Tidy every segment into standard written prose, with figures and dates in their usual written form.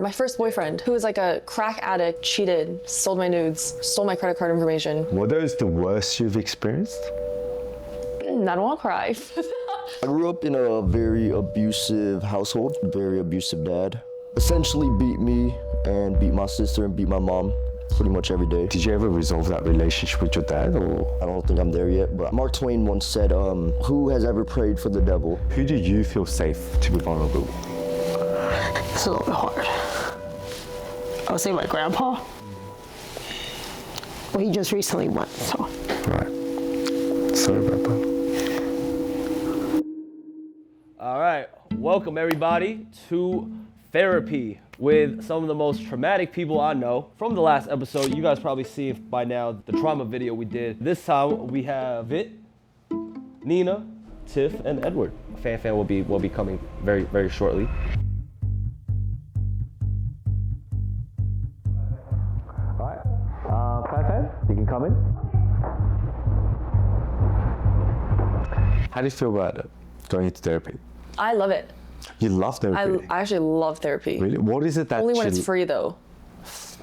My first boyfriend, who was like a crack addict, cheated, sold my nudes, stole my credit card information. Were those the worst you've experienced? I don't want to cry. I grew up in a very abusive household, very abusive dad. Essentially beat me and beat my sister and beat my mom pretty much every day. Did you ever resolve that relationship with your dad, or? I don't think I'm there yet, but Mark Twain once said, who has ever prayed for the devil? Who do you feel safe to be vulnerable? It's a little bit hard. I would say my grandpa. Well, he just recently went, so. Right. Sorry about that. All right, welcome everybody to therapy with some of the most traumatic people I know. From the last episode, you guys probably see by now the trauma video we did. This time we have Vit, Nina, Tiff, and Edward. FanFan will be coming very, very shortly. All right, FanFan, you can come in. How do you feel about it, going into therapy? I love it. You love therapy? I actually love therapy. Really? What is it that Only when it's free though.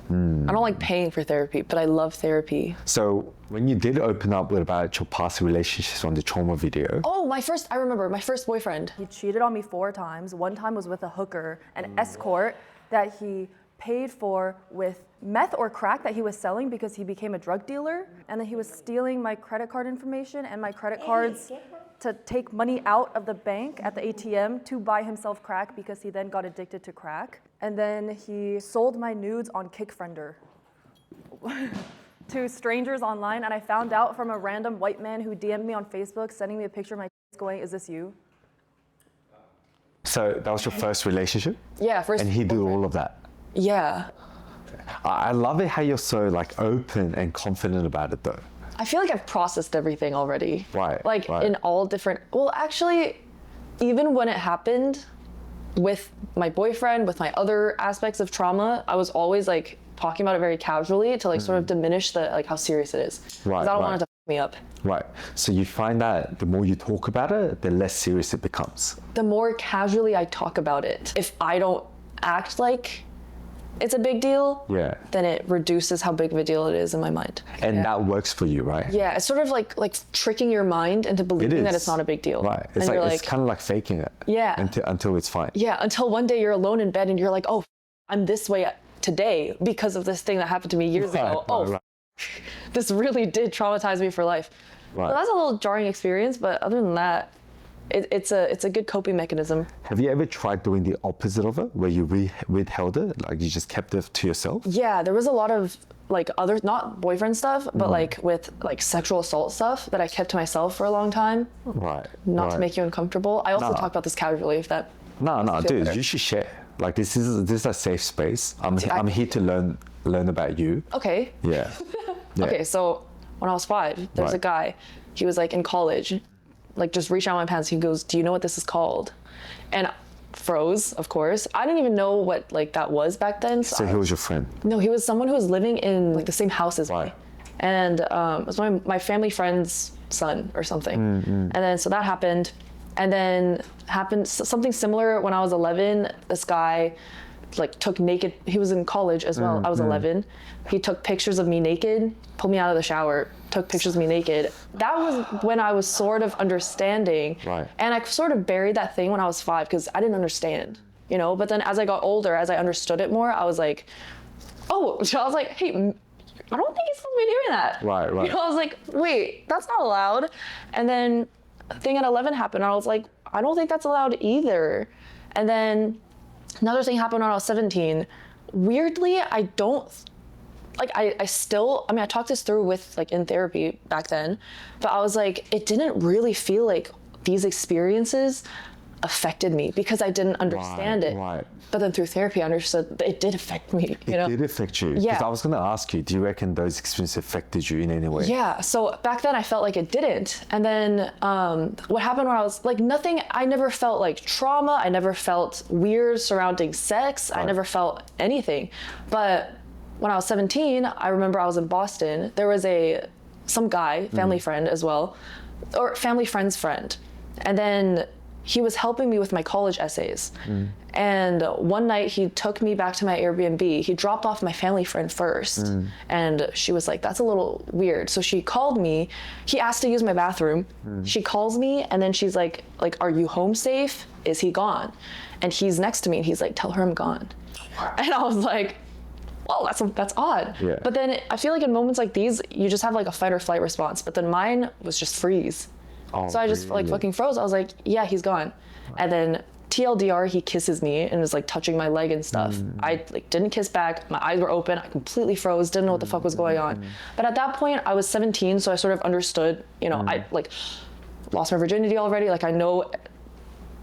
I don't like paying for therapy, but I love therapy. So when you did open up about your past relationships on the trauma video. Oh, I remember my first boyfriend. He cheated on me 4 times. One time was with a hooker, an escort that he paid for with meth or crack that he was selling because he became a drug dealer. And then he was stealing my credit card information and my credit cards to take money out of the bank at the ATM to buy himself crack because he then got addicted to crack. And then he sold my nudes on Kickfriender to strangers online. And I found out from a random white man who DM'd me on Facebook sending me a picture of my going, "Is this you?" So that was your first relationship? Yeah, first. And he did all of that? Yeah. I love it how you're so like open and confident about it though. I feel like I've processed everything already. Right. Like right. in all different, well, actually, even when it happened with my boyfriend, with my other aspects of trauma, I was always like talking about it very casually to like sort of diminish the like how serious it is. Right. Because I don't want it right. to f me up. Right. So you find that the more you talk about it, the less serious it becomes. The more casually I talk about it, if I don't act like it's a big deal, Yeah. then it reduces how big of a deal it is in my mind. And yeah. that works for you, right? Yeah, it's sort of like tricking your mind into believing that is. it's not a big deal. Right. And It's you're like it's kind of like faking it. Yeah. Until it's fine. Yeah, until one day you're alone in bed and you're like, oh, I'm this way today because of this thing that happened to me years ago. Oh, this really did traumatize me for life. Right. So that's a little jarring experience, but other than that, it's a good coping mechanism. Have you ever tried doing the opposite of it, where you withheld it, like you just kept it to yourself? Yeah, there was a lot of like other, not boyfriend stuff, but like with like sexual assault stuff that I kept to myself for a long time. Right. Not to make you uncomfortable. I also No. talk about this casually if that. No, dude, better. you should share. Like this is a safe space. I'm here to learn about you. Okay. Yeah. Yeah. Okay, so when I was 5, there's a guy, he was like in college, like just reached out my pants. He goes, "Do you know what this is called?" And froze, of course. I didn't even know what like that was back then. So he was your friend? No, he was someone who was living in like the same house as me. And it was my family friend's son or something. And then so that happened. And then happened something similar when I was 11. This guy like took naked, he was in college as well. I was 11. He took pictures of me naked, pulled me out of the shower, took pictures of me naked. That was when I was sort of understanding. Right. And I sort of buried that thing when I was 5 because I didn't understand, you know? But then as I got older, as I understood it more, I was like, oh, so I was like, hey, I don't think he's supposed to be doing that. Right. You know, I was like, wait, that's not allowed. And then a thing at 11 happened. And I was like, I don't think that's allowed either. And then another thing happened when I was 17. Weirdly, I don't, like, I still, I mean, I talked this through with, like, in therapy back then, but I was like, it didn't really feel like these experiences affected me because I didn't understand it. Right. But then through therapy, I understood that it did affect me, you know? It did affect you. Yeah. Because I was going to ask you, do you reckon those experiences affected you in any way? Yeah, so back then I felt like it didn't. And then what happened when I was like nothing, I never felt like trauma. I never felt weird surrounding sex. I never felt anything. But when I was 17, I remember I was in Boston. There was some guy, family friend as well, or family friend's friend. And then he was helping me with my college essays. And one night he took me back to my Airbnb. He dropped off my family friend first. And she was like, that's a little weird. So she called me. He asked to use my bathroom. She calls me and then she's like, are you home safe? Is he gone? And he's next to me and he's like, tell her I'm gone. And I was like, well, that's odd. Yeah. But then I feel like in moments like these, you just have like a fight or flight response. But then mine was just freeze. Oh, So I just like fucking froze. I was like, yeah, he's gone. And then TLDR, he kisses me and is like touching my leg and stuff. I like didn't kiss back. My eyes were open. I completely froze. Didn't know what the fuck was going on. But at that point, I was 17, so I sort of understood. You know, I like lost my virginity already. Like I know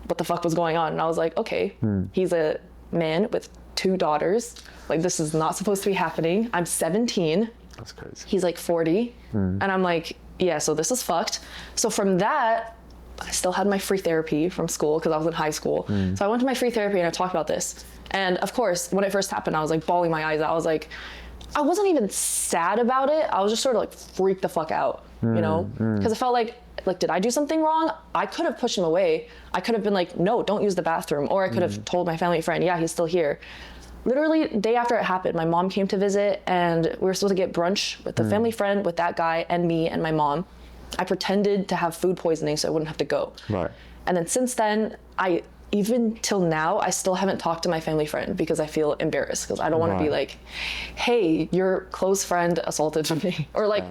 what the fuck was going on. And I was like, okay, he's a man with 2 daughters. Like this is not supposed to be happening. I'm 17. That's crazy. He's like 40. And I'm like, yeah, so this is fucked. So from that, I still had my free therapy from school because I was in high school. So I went to my free therapy and I talked about this. And of course, when it first happened, I was like bawling my eyes out. I was like, I wasn't even sad about it. I was just sort of like freaked the fuck out, you know? Because I felt like, did I do something wrong? I could have pushed him away. I could have been like, no, don't use the bathroom. Or I could have told my family friend, yeah, he's still here. Literally, day after it happened, my mom came to visit and we were supposed to get brunch with the family friend, with that guy and me and my mom. I pretended to have food poisoning so I wouldn't have to go. Right. And then since then, even till now, I still haven't talked to my family friend because I feel embarrassed because I don't want to be like, hey, your close friend assaulted me or like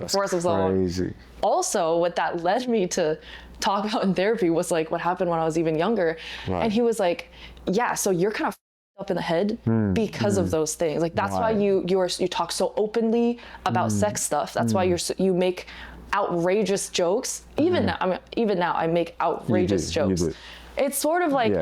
force of someone. Crazy. Also, what that led me to talk about in therapy was like what happened when I was even younger. Right. And he was like, yeah, so you're kind of up in the head because of those things. Like that's why you talk so openly about sex stuff. That's why you make outrageous jokes. Even now, I make outrageous jokes. It's sort of like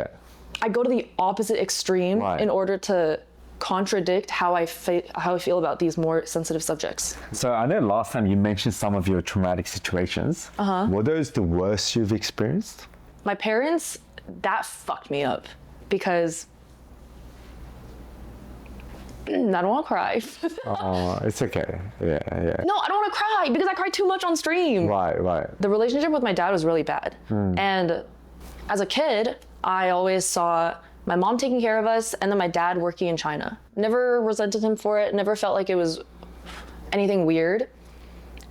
I go to the opposite extreme in order to contradict how I feel about these more sensitive subjects. So I know last time you mentioned some of your traumatic situations. Were those the worst you've experienced? My parents, that fucked me up because I don't want to cry. Oh, it's okay. Yeah. No, I don't want to cry because I cry too much on stream. Right. The relationship with my dad was really bad. And as a kid, I always saw my mom taking care of us and then my dad working in China. Never resented him for it, never felt like it was anything weird.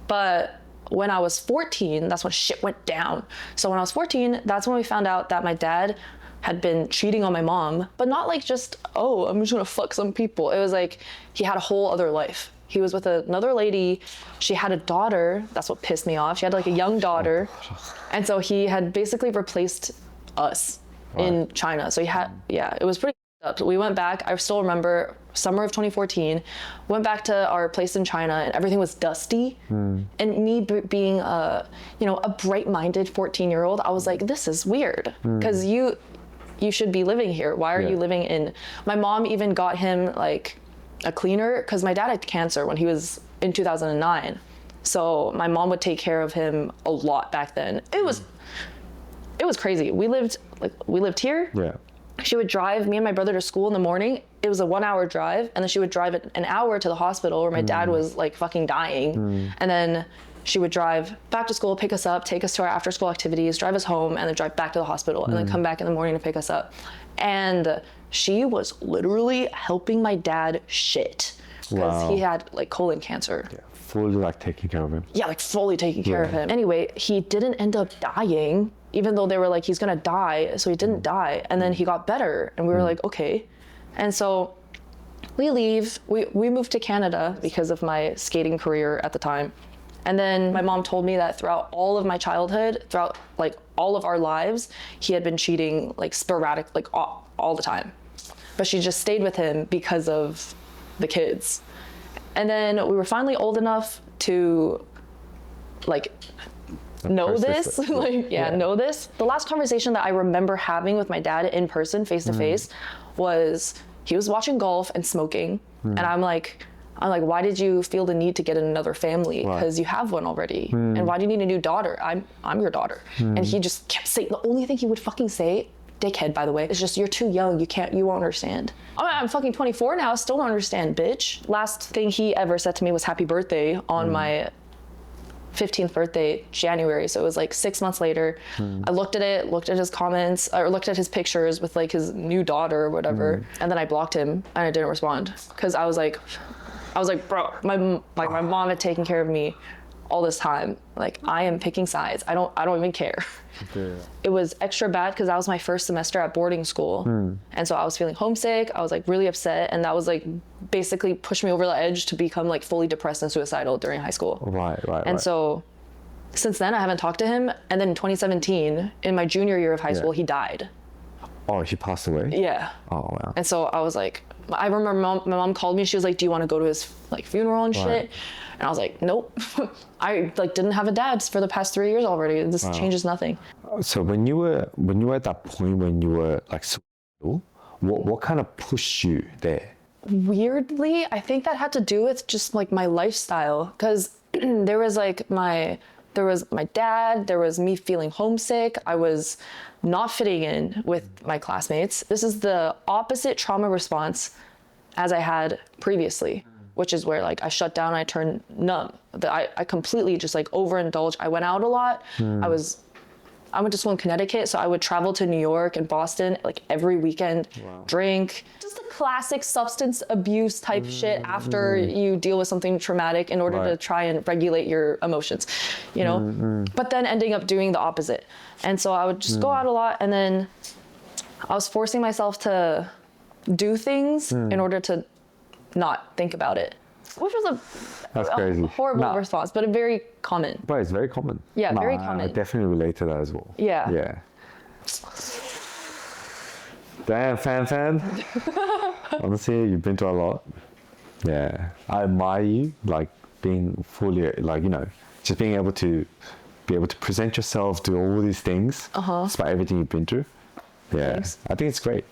But when I was 14, that's when shit went down. So when I was 14, that's when we found out that my dad had been cheating on my mom, but not like just, oh, I'm just gonna fuck some people. It was like he had a whole other life. He was with another lady. She had a daughter. That's what pissed me off. She had like a young daughter. And so he had basically replaced us in China. So he had, it was pretty up. We went back. I still remember summer of 2014, went back to our place in China and everything was dusty. And me being a bright-minded 14-year-old, I was like, this is weird because you should be living here. Why are you living in? My mom even got him like a cleaner because my dad had cancer when he was in 2009. So my mom would take care of him a lot back then. It was crazy. We lived here. Yeah. She would drive me and my brother to school in the morning. It was a 1-hour drive. And then she would drive an hour to the hospital where my dad was like fucking dying. And then she would drive back to school, pick us up, take us to our after school activities, drive us home, and then drive back to the hospital, and then come back in the morning to pick us up. And she was literally helping my dad shit because he had like colon cancer. Yeah, fully like taking care of him. Yeah, like fully taking care of him. Anyway, he didn't end up dying, even though they were like, he's gonna die. So he didn't die. And then he got better. And we were like, okay. And so we leave. We moved to Canada because of my skating career at the time. And then my mom told me that throughout all of my childhood, throughout like all of our lives, he had been cheating like sporadic, like all the time. But she just stayed with him because of the kids. And then we were finally old enough to like know this, know this. The last conversation that I remember having with my dad in person, face to face, was he was watching golf and smoking. And I'm like, why did you feel the need to get another family? Because you have one already. And why do you need a new daughter? I'm your daughter. And he just kept saying, the only thing he would fucking say, dickhead by the way, is just, you're too young, you won't understand. I'm fucking 24 now, still don't understand, bitch. Last thing he ever said to me was happy birthday on my 15th birthday, January. So it was like 6 months later. I looked at his comments, or looked at his pictures with like his new daughter or whatever. And then I blocked him and I didn't respond. Cause I was like, bro, my mom had taken care of me all this time. Like, I am picking sides. I don't even care. Yeah. It was extra bad because that was my first semester at boarding school. And so I was feeling homesick. I was like really upset. And that was like basically pushed me over the edge to become like fully depressed and suicidal during high school. Right. And so since then I haven't talked to him. And then in 2017, in my junior year of high school, he died. Oh, he passed away? Yeah. Oh, wow. And so I was like, I remember my mom called me. She was like, do you want to go to his like funeral and shit? And I was like, nope. I like didn't have a dad for the past 3 years already. This changes nothing. So when you were at that point when you were like suicidal, what kind of pushed you there? Weirdly, I think that had to do with just like my lifestyle, because there was my dad, there was me feeling homesick. I was not fitting in with my classmates. This is the opposite trauma response as I had previously, which is where like I shut down, I turned numb. I completely just like overindulged. I went out a lot. I went to school in Connecticut, so I would travel to New York and Boston like every weekend, drink. Just the classic substance abuse type shit after you deal with something traumatic in order to try and regulate your emotions, you know? But then ending up doing the opposite. And so I would just go out a lot, and then I was forcing myself to do things in order to not think about it, which was a horrible response, but a very common. But it's very common. Yeah, very common. I definitely relate to that as well. Yeah. Yeah. Damn, FanFan. Honestly, you've been through a lot. Yeah. I admire you, like being fully, like, you know, just being able to present yourself, do all these things, despite everything you've been through. Yeah. Thanks. I think it's great.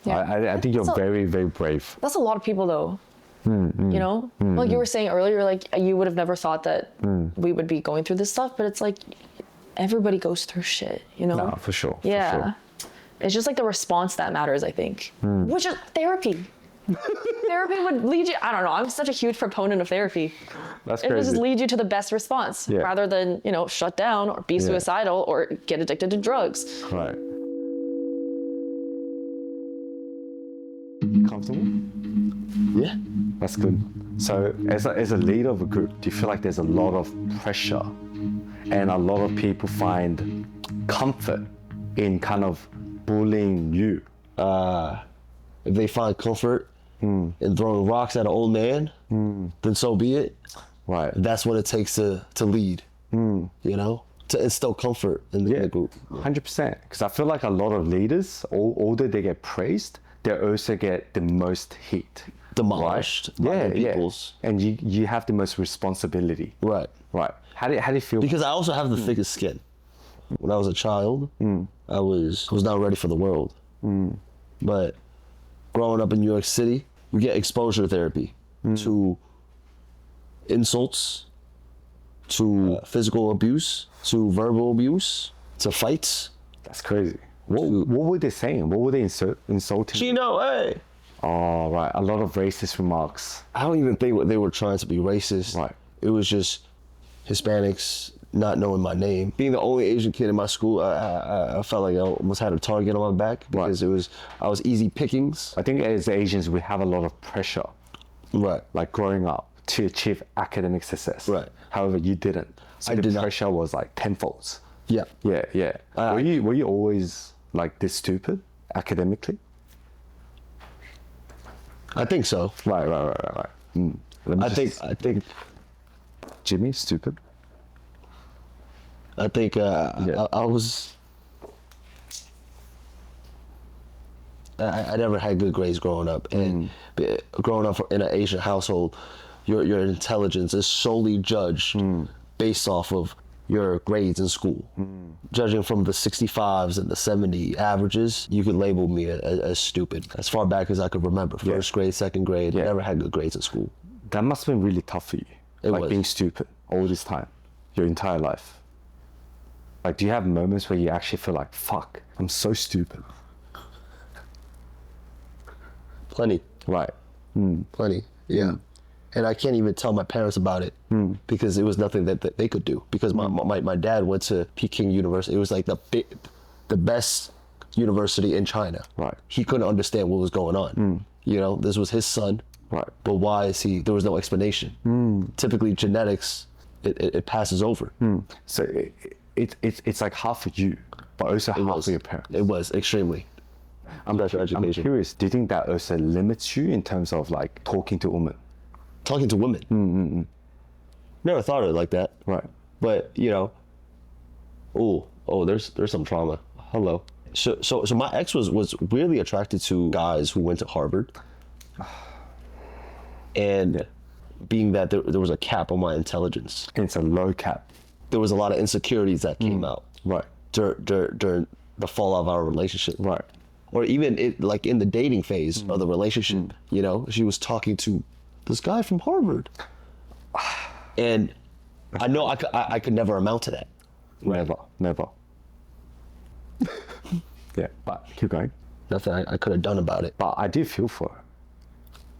Yeah. I think you're very, very brave. That's a lot of people though. You know, like you were saying earlier, like you would have never thought that we would be going through this stuff, but it's like everybody goes through shit, you know? No, for sure. Yeah. For sure. It's just like the response that matters, I think, which is therapy. Therapy would lead you, I don't know, I'm such a huge proponent of therapy. That's it crazy. would just lead you to the best response rather than, you know, shut down or be suicidal or get addicted to drugs. Right. You comfortable? Yeah. That's good. So as a leader of a group, do you feel like there's a lot of pressure and a lot of people find comfort in kind of bullying you? If they find comfort in throwing rocks at an old man, then so be it. Right. That's what it takes to lead, you know, to instill comfort in the group. 100%. Because I feel like a lot of leaders, although they get praised, they also get the most heat. Demolished by their peoples. And you have the most responsibility. Right. Right. How do you feel? Because I also have the thickest skin. When I was a child, I was not ready for the world. But growing up in New York City, you get exposure therapy to insults, to physical abuse, to verbal abuse, to fights. That's crazy. What were they saying? What were they insulting? Chino, hey! Oh, right. A lot of racist remarks. I don't even think they were trying to be racist. Right. It was just Hispanics not knowing my name. Being the only Asian kid in my school, I felt like I almost had a target on my back because I was easy pickings. I think as Asians, we have a lot of pressure. Right. Like growing up to achieve academic success. Right. However, you didn't. So the pressure was like tenfold. Yeah. Yeah. Were you always like this stupid academically? I think so. Right. I think Jimmy, stupid. I think I was. I never had good grades growing up, and growing up in an Asian household, your intelligence is solely judged based off of your grades in school. Judging from the 65s and the 70 averages, you could label me as stupid. As far back as I could remember, first grade, second grade, I never had good grades in school. That must have been really tough for you. It was. Being stupid all this time, your entire life. Like, do you have moments where you actually feel like, fuck, I'm so stupid? Plenty. Right. Plenty, yeah. And I can't even tell my parents about it because it was nothing that they could do. Because my dad went to Peking University. It was like the best university in China. Right. He couldn't understand what was going on. You know, this was his son. Right. But why is he? There was no explanation. Typically, genetics it passes over. So it's like half of you, but also half of your parents. It was extremely. I'm education. curious. Do you think that also limits you in terms of like talking to women? Talking to women. Never thought of it like that. Right. But you know, there's some trauma. Hello. So my ex was really attracted to guys who went to Harvard, and being that there was a cap on my intelligence, It's a low cap. there was a lot of insecurities that came out Right. during the fallout of our relationship. Right. Or even like in the dating phase of the relationship, you know, she was talking to this guy from Harvard, and I know I could never amount to that. Never. Yeah, but keep going. Nothing I could have done about it. But I do feel for her,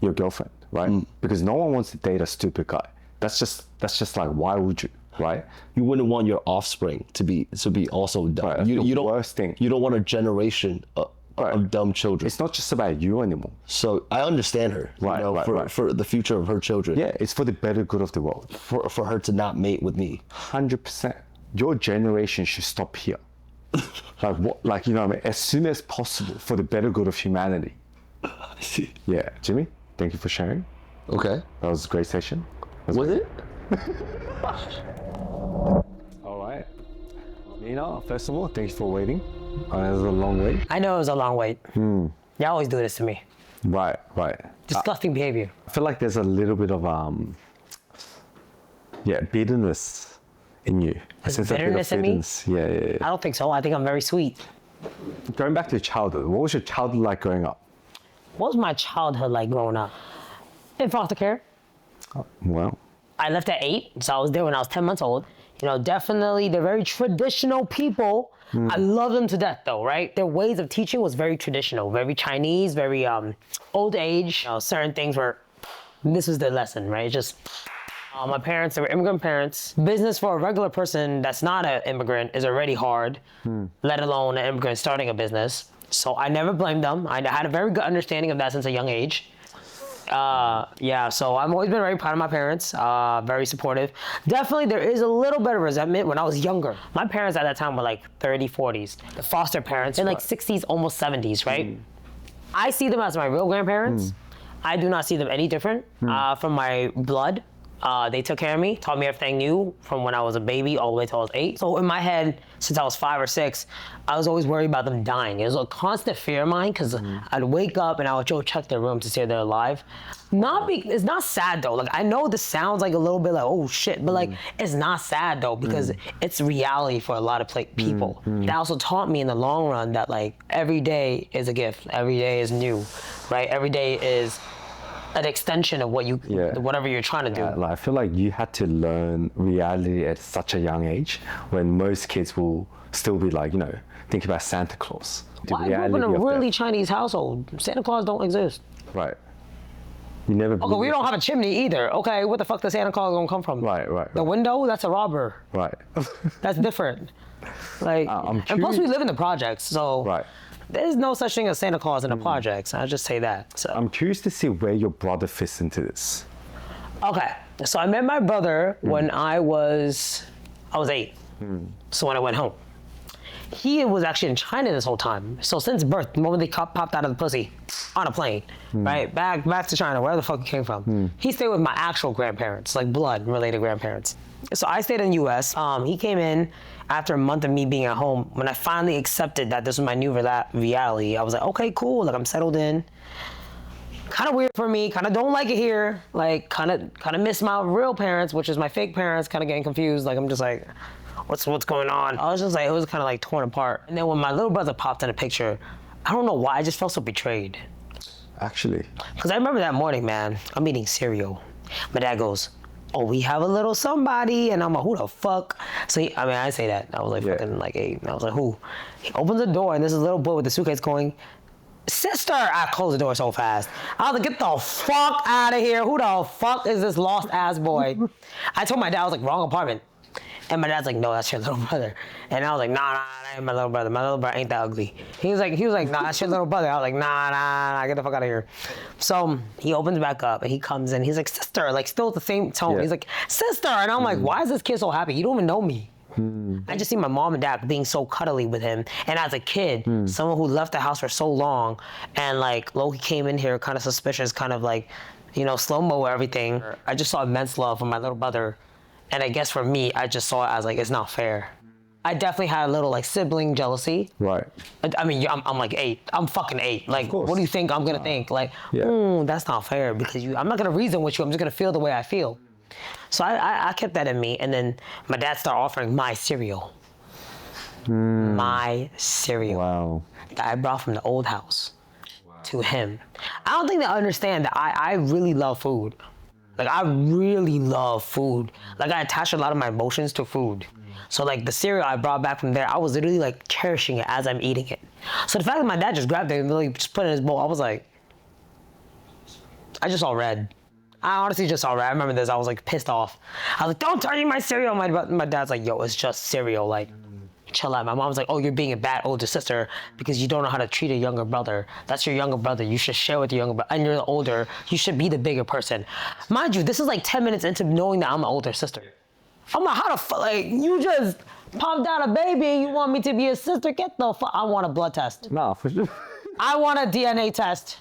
your girlfriend, right? Because no one wants to date a stupid guy. That's just like, why would you, right? You wouldn't want your offspring to be also dumb. Right, You don't worst thing. You don't want a generation of dumb children. It's not just about you anymore. So I understand her, Right, you know, right. for the future of her children. Yeah, it's for the better good of the world. For her to not mate with me. 100%. Your generation should stop here. Like what? Like, you know what I mean? As soon as possible for the better good of humanity. I see. Yeah, Jimmy, thank you for sharing. Okay. That was a great session. Was it? All right. Nina, first of all, thank you for waiting. It was a long wait. I know it was a long wait. Y'all always do this to me. Right. Disgusting behavior. I feel like there's a little bit of bitterness in you. There's Sense of bitterness in me? bitterness. Yeah. I don't think so. I think I'm very sweet. Going back to childhood, what was your childhood like growing up? What was my childhood like growing up? In foster care. Well, I left at 8, so I was there when I was 10 months old. You know, definitely they're very traditional people. I love them to death though, right? Their ways of teaching was very traditional, very Chinese, very old age. You know, certain things were, this was the lesson, right? Just, my parents, they were immigrant parents. Business for a regular person that's not an immigrant is already hard, let alone an immigrant starting a business. So I never blamed them. I had a very good understanding of that since a young age. So I've always been very proud of my parents, very supportive. Definitely there is a little bit of resentment when I was younger. My parents at that time were like 30s, 40s. The foster parents, they're like 60s, almost 70s, right? I see them as my real grandparents. I do not see them any different from my blood. They took care of me, taught me everything new from when I was a baby all the way till I was 8. So in my head, since I was 5 or 6, I was always worried about them dying. It was a constant fear of mine because I'd wake up and I would go check their room to see if they're alive. It's not sad though. Like I know this sounds like a little bit like, oh shit, but like it's not sad though because it's reality for a lot of people. That also taught me in the long run that like every day is a gift. Every day is new, right? Every day is an extension of whatever you're trying to do. like, I feel like you had to learn reality at such a young age when most kids will still be like, you know, thinking about Santa Claus. Well, I grew up in a really Chinese household. Santa Claus don't exist. Right. You never. Okay, we don't have a chimney either. Okay, what the fuck does Santa Claus gonna come from? Right. The window? That's a robber. Right. That's different. Like, and plus we live in the projects, so Right. there's no such thing as Santa Claus in the projects. I just say that. So. I'm curious to see where your brother fits into this. Okay, so I met my brother when I was 8. So when I went home. He was actually in China this whole time. So since birth, the moment they popped out of the pussy on a plane, right? Back to China, wherever the fuck he came from. He stayed with my actual grandparents, like blood-related grandparents. So I stayed in the US. He came in after a month of me being at home. When I finally accepted that this was my new reality, I was like, okay, cool, like I'm settled in. Kind of weird for me, kind of don't like it here. Like kind of miss my real parents, which is my fake parents, kind of getting confused. Like I'm just like, what's going on? I was just like, it was kind of like torn apart. And then when my little brother popped in the picture, I don't know why, I just felt so betrayed. Actually. Because I remember that morning, man, I'm eating cereal. My dad goes, oh, we have a little somebody. And I'm like, who the fuck? So I didn't say that. I was like fucking like 8. And I was like, who? He opens the door and there's a little boy with the suitcase going, sister. I closed the door so fast. I was like, get the fuck out of here. Who the fuck is this lost ass boy? I told my dad, I was like, wrong apartment. And my dad's like, no, that's your little brother. And I was like, nah, that ain't my little brother. My little brother ain't that ugly. He was like, nah, that's your little brother. I was like, nah, get the fuck out of here. So he opens back up and he comes in. He's like, sister, like still at the same tone. Yeah. He's like, sister. And I'm like, why is this kid so happy? You don't even know me. I just see my mom and dad being so cuddly with him. And as a kid, someone who left the house for so long and like Loki came in here kind of suspicious, kind of like, you know, slow-mo everything. I just saw immense love for my little brother. And I guess for me, I just saw it as like, it's not fair. I definitely had a little like sibling jealousy. Right. I mean, I'm like 8. I'm fucking 8. Like, course. what do you think I'm gonna think? Like, Yeah. that's not fair because I'm not gonna reason with you. I'm just gonna feel the way I feel. So I kept that in me. And then my dad started offering my cereal. My cereal. Wow. That I brought from the old house to him. I don't think they understand that I really love food. Like, I really love food. Like, I attach a lot of my emotions to food. So, like, the cereal I brought back from there, I was literally, like, cherishing it as I'm eating it. So the fact that my dad just grabbed it and really just put it in his bowl, I was like, I just saw red. I honestly just saw red. I remember this. I was, like, pissed off. I was like, don't turn my cereal. My dad's like, yo, it's just cereal. Like, chill out. My mom's like, oh, you're being a bad older sister because you don't know how to treat a younger brother. That's your younger brother. You should share with your younger brother. And you're the older. You should be the bigger person. Mind you, this is like 10 minutes into knowing that I'm an older sister. I'm like, how the fuck? Like, you just popped out a baby and you want me to be a sister? Get the fuck. I want a blood test. Nah, for sure. I want a DNA test.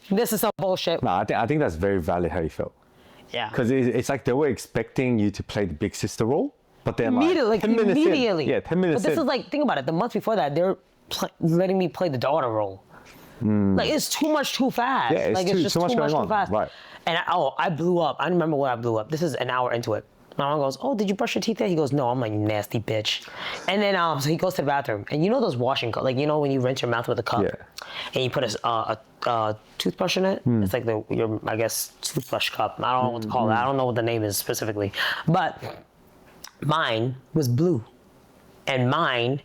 This is some bullshit. Nah, I think that's very valid how you felt. Yeah. Because it's like they were expecting you to play the big sister role, but then Immediately, 10 minutes immediately. in. Yeah, 10 minutes But this in. is like, think about it. The month before that, they're letting me play the daughter role. Like, it's too much too fast. Yeah, it's like, too- it's just too much too going on. fast. Right. And I blew up. I remember when I blew up. This is an hour into it. My mom goes, oh, did you brush your teeth yet? He goes, no. I'm like, you nasty bitch. And then so he goes to the bathroom. And you know those washing cups? Like, you know when you rinse your mouth with a cup? Yeah. And you put a toothbrush in it? It's like your, I guess, toothbrush cup. I don't know what to call it. I don't know what the name is specifically. But mine was blue. And mine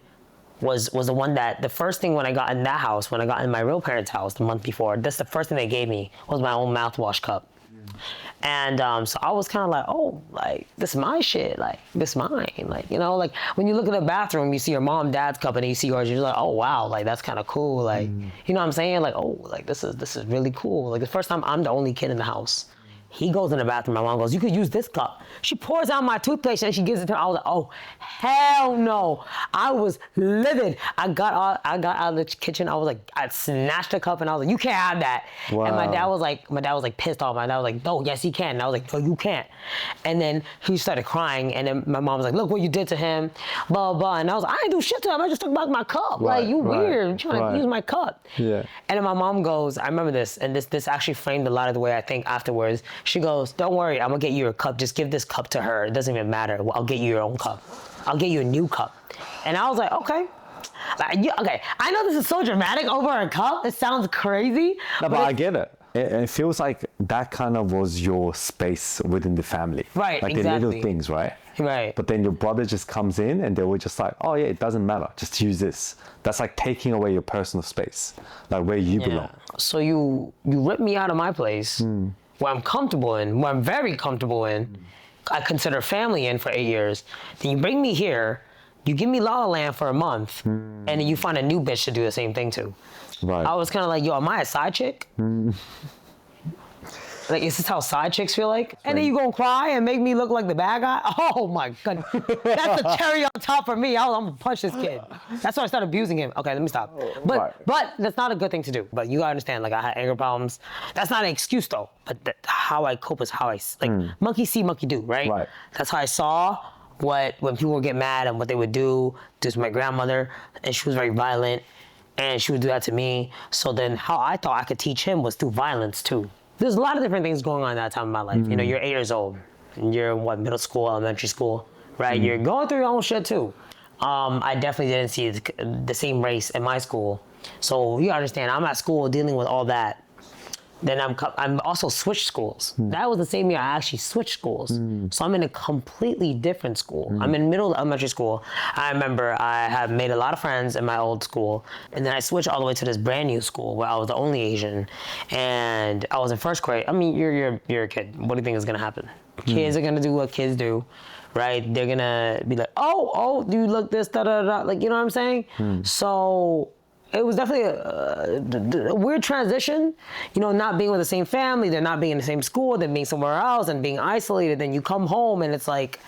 was the one that, the first thing when I got in that house, when I got in my real parents' house the month before, that's the first thing they gave me was my own mouthwash cup. And so I was kind of like, oh, like, this is my shit. Like, this is mine. Like, you know, like, when you look at the bathroom, you see your mom, dad's cup, and you see yours, you're like, oh, wow, like, that's kind of cool. Like, you know what I'm saying? Like, oh, like, this is really cool. Like, the first time I'm the only kid in the house. He goes in the bathroom. My mom goes, you could use this cup. She pours out my toothpaste and she gives it to her. I was like, oh, hell no. I was livid. I got out of the kitchen. I was like, I snatched the cup and I was like, you can't have that. Wow. And my dad was like pissed off. My dad was like, no, yes, he can. And I was like, no, you can't. And then he started crying. And then my mom was like, look what you did to him, blah, blah. And I was like, I didn't do shit to him. I just took back my cup. Right, like, you right, weird. You're trying to use my cup. Yeah. And then my mom goes, I remember this, and this actually framed a lot of the way I think afterwards. She goes, don't worry, I'm gonna get you a cup. Just give this cup to her. It doesn't even matter. I'll get you your own cup. I'll get you a new cup. And I was like, okay. Like, okay, I know this is so dramatic over a cup. It sounds crazy. No, but I get it. It feels like that kind of was your space within the family. Right, like the exactly. little things, right? Right. But then your brother just comes in and they were just like, oh yeah, it doesn't matter. Just use this. That's like taking away your personal space, like where you belong. So you rip me out of my place, where I'm comfortable in, where I'm very comfortable in, I consider family in for 8 years. Then you bring me here, you give me La La Land for a month, and then you find a new bitch to do the same thing to. Right. I was kind of like, yo, am I a side chick? Like, is this how side chicks feel like? And then you gonna cry and make me look like the bad guy? Oh my God. That's the cherry on top for me. I'm gonna punch this kid. That's why I started abusing him. Okay, let me stop. Right. But that's not a good thing to do. But you gotta understand, like, I had anger problems. That's not an excuse though. But how I cope is how I, like, monkey see, monkey do, right? Right. That's how I saw when people would get mad and what they would do. This was my grandmother, and she was very violent, and she would do that to me. So then how I thought I could teach him was through violence too. There's a lot of different things going on at that time in my life. You know, you're 8 years old. And you're in middle school, elementary school, right? You're going through your own shit too. I definitely didn't see the same race in my school. So you understand, I'm at school dealing with all that. Then I'm also switched schools. That was the same year I actually switched schools. So I'm in a completely different school. I'm in middle elementary school. I remember I had made a lot of friends in my old school, and then I switched all the way to this brand new school where I was the only Asian, and I was in first grade. I mean, you're a kid. What do you think is gonna happen? Kids are gonna do what kids do, right? They're gonna be like, oh, do you look this, da da da, like, you know what I'm saying? So it was definitely a weird transition, you know, not being with the same family, they're not being in the same school, then being somewhere else and being isolated. Then you come home and it's like,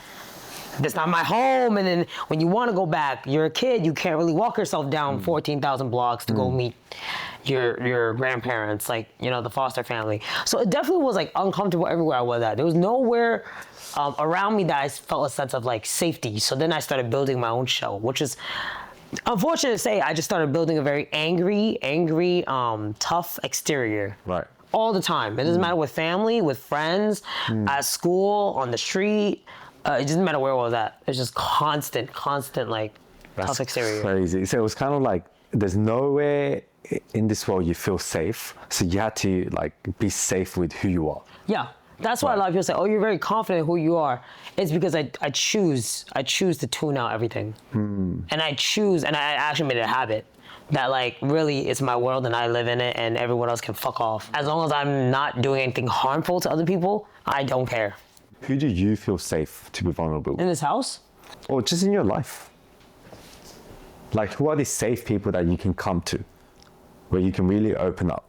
that's not my home. And then when you want to go back, you're a kid, you can't really walk yourself down 14,000 blocks to go meet your grandparents, like, you know, the foster family. So it definitely was like uncomfortable everywhere I was at. There was nowhere around me that I felt a sense of like safety. So then I started building my own show, which is, unfortunate to say, I just started building a very angry, tough exterior. Right. All the time. It doesn't matter with family, with friends, at school, on the street. It doesn't matter where I was at. It's just constant, like, tough exterior. Crazy. So it was kind of like, there's nowhere in this world you feel safe. So you had to like be safe with who you are. Yeah. That's why a lot of people say, oh, you're very confident in who you are. It's because I choose to tune out everything. And I actually made it a habit that like really it's my world and I live in it and everyone else can fuck off. As long as I'm not doing anything harmful to other people, I don't care. Who do you feel safe to be vulnerable? In this house? Or just in your life? Like, who are these safe people that you can come to where you can really open up?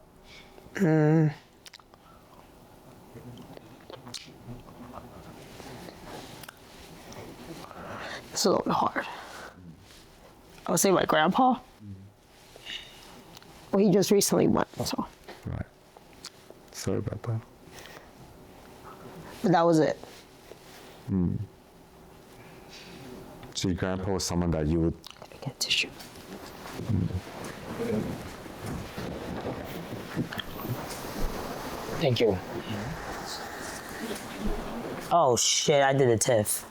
It's a little bit hard. I would say my grandpa. Well, he just recently went, so. Right. Sorry about that. But that was it. So your grandpa was someone that you would... Get tissue. Thank you. Oh shit, I did a tiff.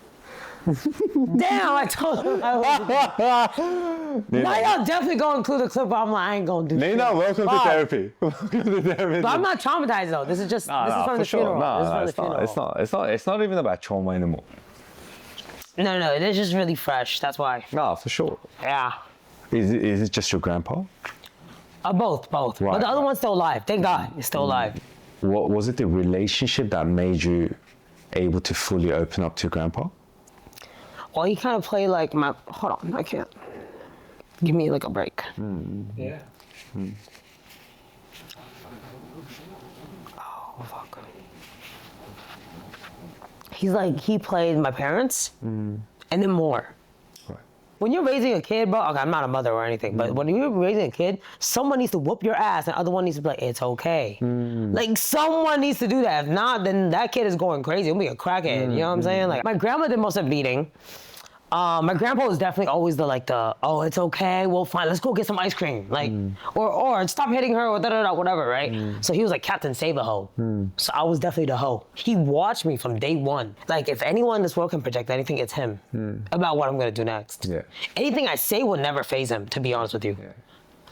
Damn, I told him I was. Now y'all definitely gonna include a clip, but I'm like, I ain't gonna do shit. Nina, welcome to Fuck. therapy. Welcome to therapy. But I'm not traumatized though. This is just, this is from the funeral. This is from the funeral. It's not even about trauma anymore. No, it's just really fresh. That's why. No, for sure. Yeah. Is it just your grandpa? Both. Right, But the other right. one's still alive. Thank God, it's still alive. What was it, the relationship that made you able to fully open up to your grandpa? Well, he kind of played like my. Hold on, I can't. Give me like a break. Yeah. Oh fuck. He played my parents, and then more. Right. When you're raising a kid, bro, okay, I'm not a mother or anything, but when you're raising a kid, someone needs to whoop your ass and the other one needs to be like, it's okay. Like, someone needs to do that. If not, then that kid is going crazy. He'll be a crackhead, you know what I'm saying? Like, my grandma did most of the beating. My grandpa was definitely always oh, it's okay, well, fine, let's go get some ice cream. Like, or stop hitting her, or whatever, right? So he was like, Captain Save a Hoe. So I was definitely the hoe. He watched me from day one. Like, if anyone in this world can project anything, it's him. About what I'm gonna do next. Yeah. Anything I say will never faze him, to be honest with you. Yeah.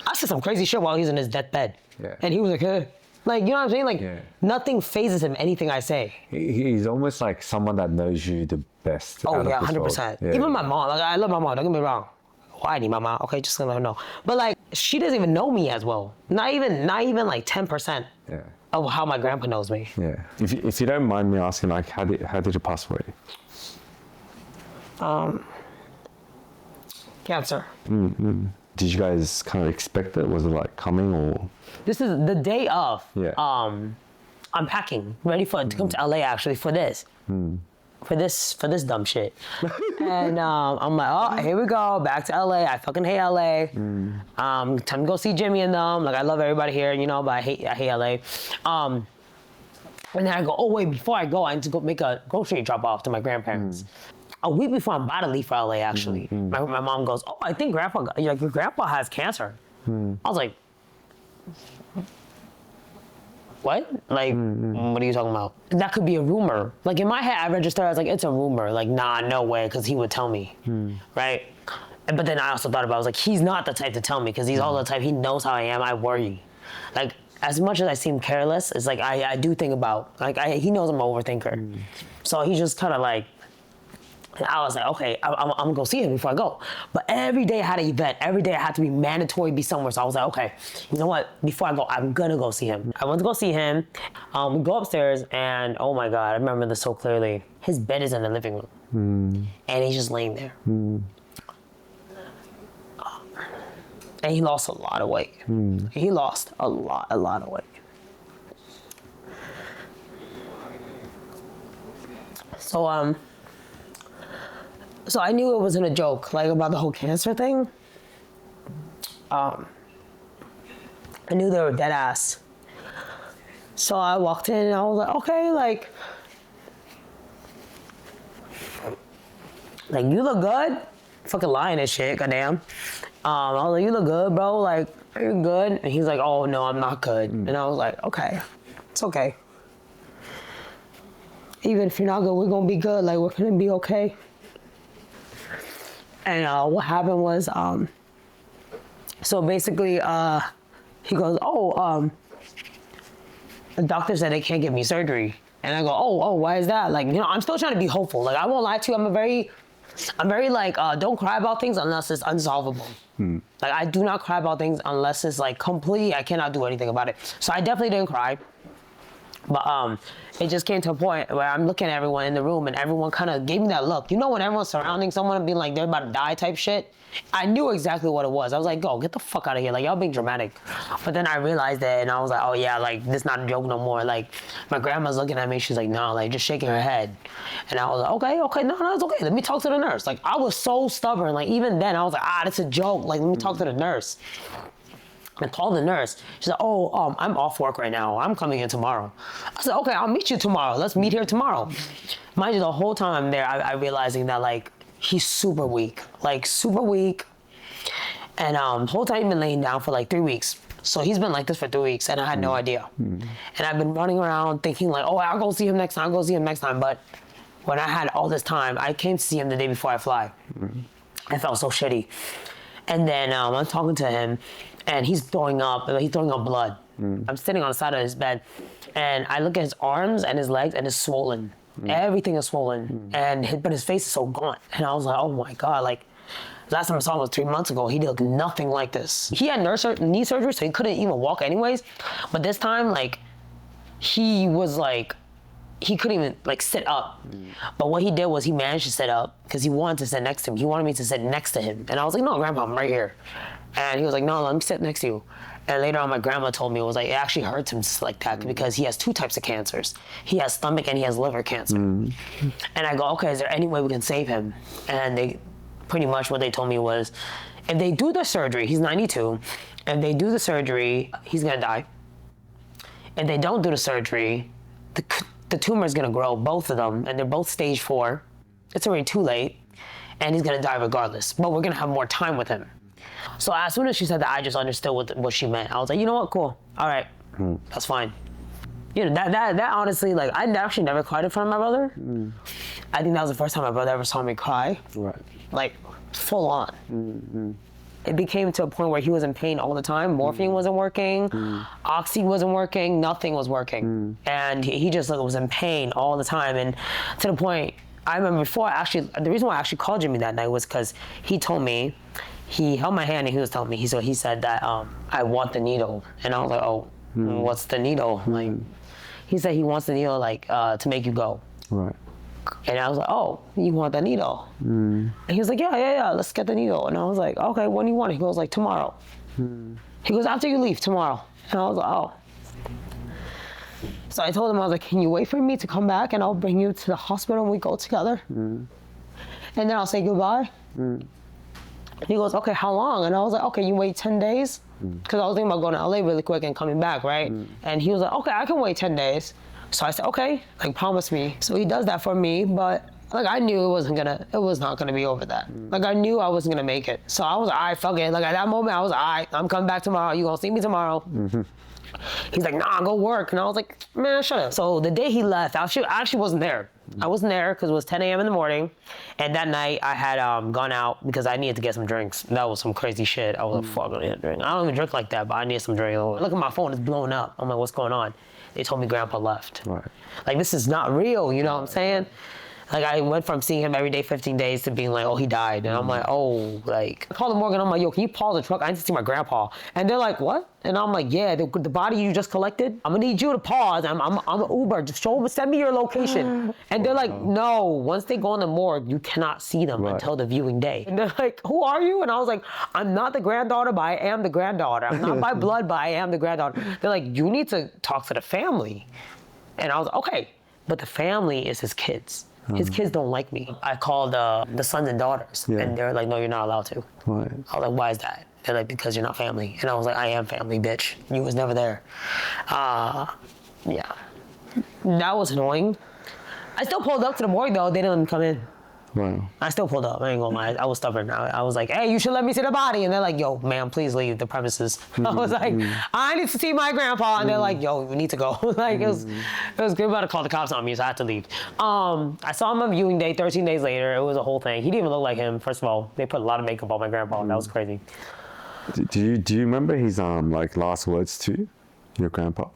I said some crazy shit while he was in his deathbed. Yeah. And he was like, eh. Like, you know what I'm saying? Like, Yeah. nothing phases him, anything I say. He's almost like someone that knows you the best. Oh out of yeah, this 100%. world. Even my mom, like I love my mom. Don't get me wrong. Well, I need my mom. Okay, just let her know. But like, she doesn't even know me as well. Not even like 10% Yeah. of how my grandpa knows me. Yeah. If you don't mind me asking, like, how did it pass away? Cancer. Did you guys kind of expect it? Was it like coming or? This is the day of. Yeah. I'm packing, ready to come to LA actually for this. For this dumb shit. And I'm like, oh, here we go, back to LA. I fucking hate LA. Time to go see Jimmy and them. Like, I love everybody here, you know, but I hate LA. And then I go, oh wait, before I go, I need to go make a grocery drop off to my grandparents. A week before I'm about to leave for LA, actually, my mom goes, oh, I think your grandpa has cancer. I was like, what? Like, what are you talking about? That could be a rumor. Like, in my head, I registered as like, it's a rumor. Like, nah, no way, because he would tell me, right? But then I also thought about it, I was like, he's not the type to tell me, because he's all the type, he knows how I am, I worry. Like, as much as I seem careless, it's like I do think about, like he knows I'm an overthinker. So he just kind of like, I was like, okay, I'm gonna go see him before I go. But every day I had an event. Every day I had to be mandatory, be somewhere. So I was like, okay, you know what? Before I go, I'm gonna go see him. I went to go see him. We go upstairs, and oh my God, I remember this so clearly. His bed is in the living room, and he's just laying there. And he lost a lot of weight. He lost a lot of weight. So I knew it wasn't a joke, like about the whole cancer thing. I knew they were dead ass. So I walked in and I was like, okay, like you look good. Fucking lying and shit, goddamn. I was like, you look good, bro. Like, are you good? And he's like, oh no, I'm not good. And I was like, okay, it's okay. Even if you're not good, we're gonna be good. Like, we're gonna be okay. And what happened was, so basically, he goes, the doctor said they can't give me surgery. And I go, oh, why is that? Like, you know, I'm still trying to be hopeful. Like, I won't lie to you. I'm very like, don't cry about things unless it's unsolvable. Like, I do not cry about things unless it's like complete, I cannot do anything about it. So I definitely didn't cry. But it just came to a point where I'm looking at everyone in the room and everyone kind of gave me that look. You know when everyone's surrounding someone and being like, they're about to die type shit? I knew exactly what it was. I was like, go, get the fuck out of here. Like, y'all being dramatic. But then I realized that and I was like, oh yeah, like, this is not a joke no more. Like, my grandma's looking at me. She's like, no, like, just shaking her head. And I was like, okay, no, it's okay. Let me talk to the nurse. Like, I was so stubborn. Like, even then, I was like, that's a joke. Like, let me talk to the nurse. I called the nurse. She's like, I'm off work right now. I'm coming in tomorrow. I said, okay, I'll meet you tomorrow. Let's meet here tomorrow. Mind you, the whole time I'm there, I realizing that, like, he's super weak. Like, super weak. And the whole time he's been laying down for, like, 3 weeks. So he's been like this for 3 weeks, and I had no idea. And I've been running around thinking, like, I'll go see him next time. But when I had all this time, I came to see him the day before I fly. I felt so shitty. And then I'm talking to him, and he's throwing up blood. I'm sitting on the side of his bed, and I look at his arms and his legs, and it's swollen. Everything is swollen, but his face is so gaunt. And I was like, oh my God, like, last time I saw him was 3 months ago. He looked nothing like this. He had knee surgery, so he couldn't even walk anyways. But this time, like, he couldn't even, like, sit up. But what he did was he managed to sit up because he wanted to sit next to him. He wanted me to sit next to him. And I was like, no, Grandpa, I'm right here. And he was like, no, let me sit next to you. And later on, my grandma told me, it was like, it actually hurts him like that because he has 2 types of cancers. He has stomach and he has liver cancer. And I go, okay, is there any way we can save him? And they pretty much what they told me was, if they do the surgery, he's 92, if they do the surgery, he's gonna die. If they don't do the surgery, the tumor is gonna grow, both of them, and they're both stage 4. It's already too late, and he's gonna die regardless, but we're gonna have more time with him. So as soon as she said that, I just understood what she meant. I was like, you know what, cool, all right, that's fine. You know, that honestly, like, I actually never cried in front of my brother. I think that was the first time my brother ever saw me cry. Right. Like, full on. It became to a point where he was in pain all the time. Morphine wasn't working, oxy wasn't working, nothing was working. And he just was in pain all the time. And to the point, I remember before, the reason why I actually called Jimmy that night was because he told me, he held my hand and he was telling me, he said that I want the needle. And I was like, what's the needle? Like, he said he wants the needle, like, to make you go. Right. And I was like, you want the needle? And he was like, yeah, let's get the needle. And I was like, okay, when do you want it? He goes, like, tomorrow. He goes, after you leave, tomorrow. And I was like, So I told him, I was like, can you wait for me to come back and I'll bring you to the hospital and we go together? And then I'll say goodbye. He goes, okay, how long? And I was like, okay, you wait 10 days? Because I was thinking about going to LA really quick and coming back, right? And he was like, okay, I can wait 10 days. So I said, okay, like, promise me. So he does that for me, but like, I knew it was not gonna be over that. Like, I knew I wasn't gonna make it. So I was like, all right, fuck it. Like, at that moment, I was like, all right, I'm coming back tomorrow. You gonna see me tomorrow? He's like, nah, go work. And I was like, man, shut up. So the day he left, I actually wasn't there. I wasn't there because it was 10 a.m. in the morning. And that night I had gone out because I needed to get some drinks. That was some crazy shit. I was like, fuck, I need a drink. I don't even drink like that, but I needed some drink. I look at my phone, it's blowing up. I'm like, what's going on? They told me grandpa left. Right. Like, this is not real, you know what I'm saying? Like, I went from seeing him every day 15 days to being like, oh, he died. And I'm like, oh, like, I called the morgue and I'm like, yo, can you pause the truck? I need to see my grandpa. And they're like, what? And I'm like, yeah, the body you just collected, I'm gonna need you to pause. I'm an Uber, just send me your location. And they're like, no, once they go on the morgue, you cannot see them until the viewing day. And they're like, who are you? And I was like, I'm not the granddaughter, but I am the granddaughter. I'm not by blood, but I am the granddaughter. They're like, you need to talk to the family. And I was like, okay, but the family is his kids. His kids don't like me. I called the sons and daughters, and they're like, no, you're not allowed to. Right. I was like, why is that? They're like, because you're not family. And I was like, I am family, bitch. You was never there. Yeah. That was annoying. I still pulled up to the morgue, though. They didn't come in. Wow. I still pulled up. I ain't gonna lie. I was stubborn. I was like, hey, you should let me see the body. And they're like, yo, ma'am, please leave the premises. I was like, I need to see my grandpa. And they're like, yo, you need to go. Like, it was good. About to call the cops on me, so I had to leave. I saw him on viewing day 13 days later. It was a whole thing. He didn't even look like him. First of all, they put a lot of makeup on my grandpa. That was crazy. Do you remember his like last words to your grandpa?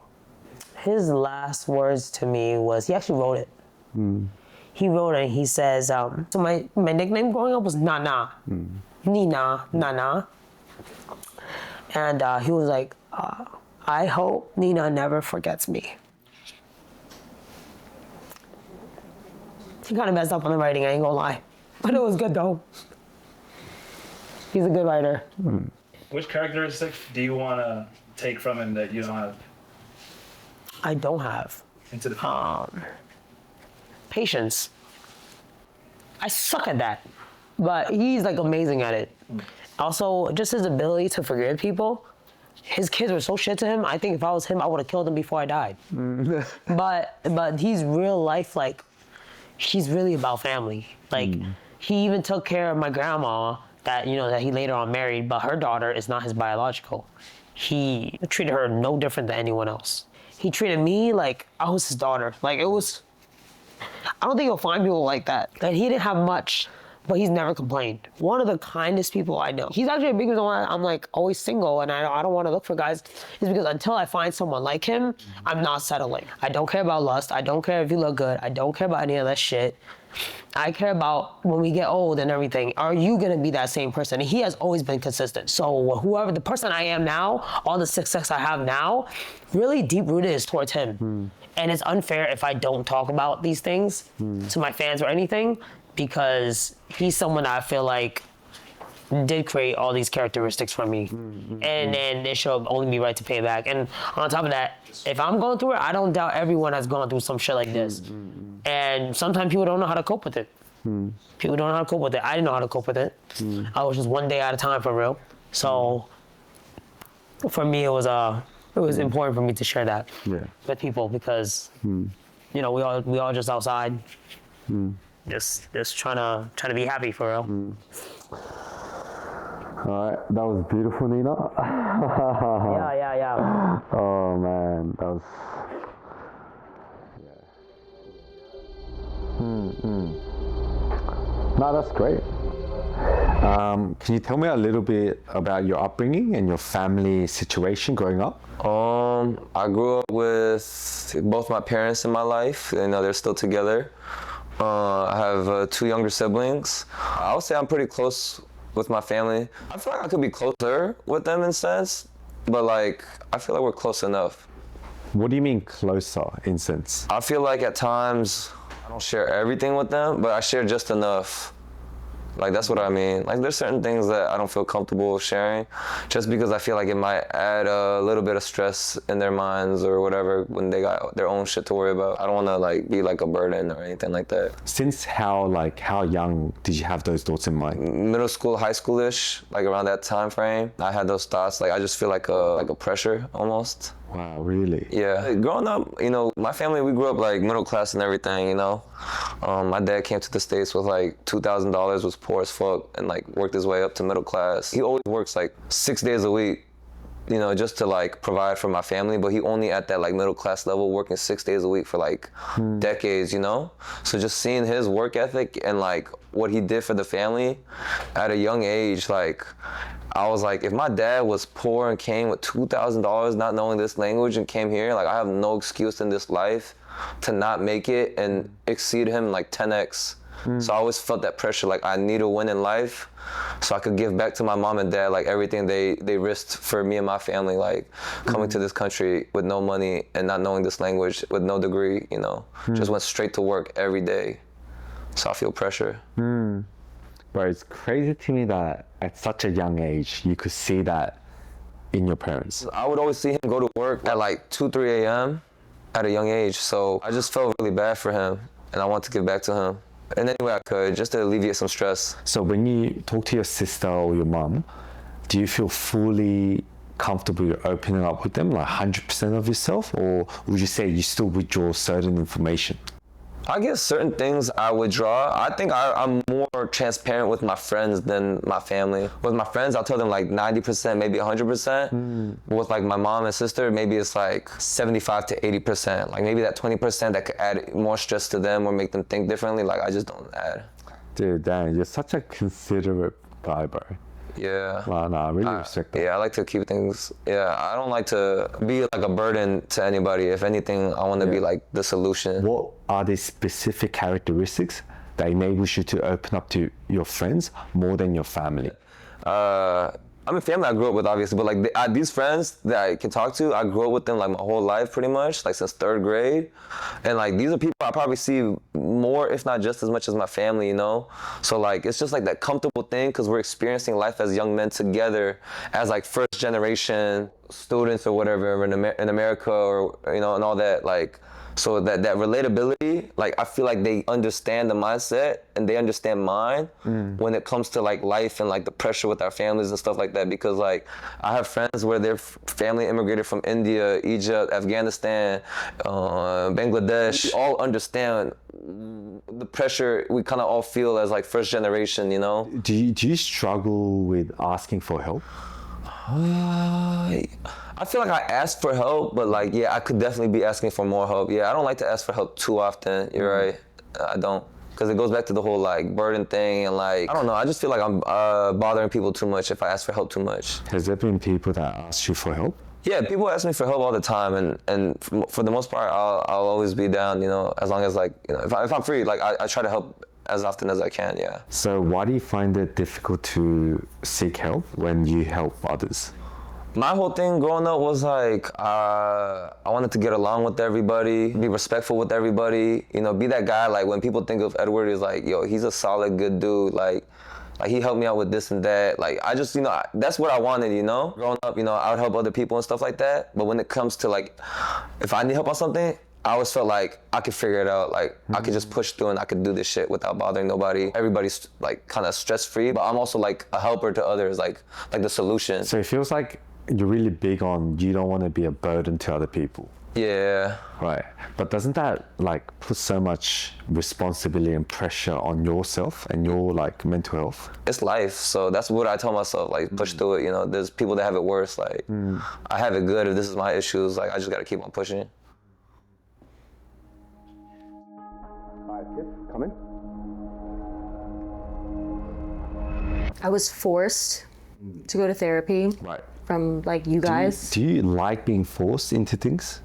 His last words to me was, he actually wrote it. He wrote it, he says, so my nickname growing up was Nana. Nina, Nana. And he was like, I hope Nina never forgets me. He kind of messed up on the writing, I ain't gonna lie. But it was good though. He's a good writer. Which characteristics do you want to take from him that you don't have I don't have. into the film? Patience. I suck at that, but he's like amazing at it. Also, just his ability to forgive people. His kids were so shit to him. I think if I was him, I would have killed him before I died. But he's real life, like, he's really about family. Like, he even took care of my grandma that, you know, that he later on married, but her daughter is not his biological. He treated her no different than anyone else. He treated me like I was his daughter. Like, it was, I don't think you'll find people like that. That he didn't have much, but he's never complained. One of the kindest people I know. He's actually a big reason why I'm like always single and I don't want to look for guys, is because until I find someone like him, I'm not settling. I don't care about lust. I don't care if you look good. I don't care about any of that shit. I care about when we get old and everything. Are you gonna be that same person? And he has always been consistent. So whoever, the person I am now, all the success I have now, really deep rooted is towards him. And it's unfair if I don't talk about these things to my fans or anything, because he's someone that I feel like did create all these characteristics for me. And then it should only be right to pay back. And on top of that, if I'm going through it, I don't doubt everyone has gone through some shit like this. And sometimes people don't know how to cope with it. People don't know how to cope with it. I didn't know how to cope with it. I was just one day at a time for real. So for me, it was important for me to share that with people, because you know, we all just outside, just trying to be happy for real. All right, that was beautiful, Nina. Yeah. Oh man, that was. No, that's great. Can you tell me a little bit about your upbringing and your family situation growing up? I grew up with both my parents in my life. You know, they're still together. I have 2 younger siblings. I would say I'm pretty close with my family. I feel like I could be closer with them in a sense, but like, I feel like we're close enough. What do you mean closer, in sense? I feel like at times I don't share everything with them, but I share just enough. Like, that's what I mean. Like, there's certain things that I don't feel comfortable sharing, just because I feel like it might add a little bit of stress in their minds or whatever when they got their own shit to worry about. I don't want to like be like a burden or anything like that. Since how young did you have those thoughts in mind? Middle school, high schoolish, like around that time frame, I had those thoughts. Like, I just feel like a pressure almost. Wow, really? Yeah. Like, growing up, you know, my family, we grew up like middle class and everything, you know. My dad came to the States with like $2,000, was poor as fuck, and like worked his way up to middle class. He always works like 6 days a week, you know, just to like provide for my family, but he only at that like middle class level, working 6 days a week for like decades, you know? So just seeing his work ethic and like what he did for the family at a young age, like I was like, if my dad was poor and came with $2,000 not knowing this language and came here, like I have no excuse in this life to not make it and exceed him like 10x. So I always felt that pressure, like I need to win in life so I could give back to my mom and dad like everything they risked for me and my family, like coming to this country with no money and not knowing this language, with no degree, you know, just went straight to work every day. So I feel pressure. But it's crazy to me that at such a young age, you could see that in your parents. I would always see him go to work at like 2, 3 a.m. at a young age. So I just felt really bad for him and I wanted to give back to him in any way I could, just to alleviate some stress. So when you talk to your sister or your mom, do you feel fully comfortable opening up with them, like 100% of yourself, or would you say you still withdraw certain information? I guess certain things I withdraw. I think I'm more transparent with my friends than my family. With my friends, I'll tell them like 90%, maybe 100%. With like my mom and sister, maybe it's like 75 to 80%. Like maybe that 20% that could add more stress to them or make them think differently, like I just don't add. Dude, Dan, you're such a considerate guy, bro. Yeah. Wow, no, I really respect that. Yeah, I like to keep things, I don't like to be like a burden to anybody. If anything, I want to be like the solution. What are the specific characteristics that enables you to open up to your friends more than your family? I mean, family I grew up with, obviously, but like these friends that I can talk to, I grew up with them like my whole life, pretty much, like since 3rd grade. And like these are people I probably see more, if not just as much as my family, you know? So like, it's just like that comfortable thing because we're experiencing life as young men together as like 1st generation students or whatever in America or, you know, and all that. Like, so that relatability, like I feel like they understand the mindset and they understand mine when it comes to like life and like the pressure with our families and stuff like that. Because like I have friends where their family immigrated from India, Egypt, Afghanistan, Bangladesh. We all understand the pressure we kind of all feel as like 1st generation, you know? Do you struggle with asking for help? I feel like I ask for help, but like, yeah, I could definitely be asking for more help. Yeah, I don't like to ask for help too often. You're right. I don't. Because it goes back to the whole like burden thing and like, I don't know. I just feel like I'm bothering people too much if I ask for help too much. Has there been people that ask you for help? Yeah, people ask me for help all the time, and for the most part, I'll always be down, you know, as long as like, you know, if I'm free, like I try to help as often as I can, yeah. So why do you find it difficult to seek help when you help others? My whole thing growing up was like, I wanted to get along with everybody, be respectful with everybody, you know, be that guy, like when people think of Edward is like, yo, he's a solid, good dude, like he helped me out with this and that. Like, I just, you know, that's what I wanted, you know? Growing up, you know, I would help other people and stuff like that. But when it comes to like, if I need help on something, I always felt like I could figure it out. Like I could just push through and I could do this shit without bothering nobody. Everybody's like kind of stress-free, but I'm also like a helper to others, like the solution. So it feels like you're really big on you don't want to be a burden to other people. Yeah. Right. But doesn't that like put so much responsibility and pressure on yourself and your like mental health? It's life. So that's what I tell myself, like push through it. You know, there's people that have it worse. Like I have it good. If this is my issues, like I just got to keep on pushing. All right, Tiff, come in. I was forced to go to therapy. Right. From like you guys. Do you like being forced into things?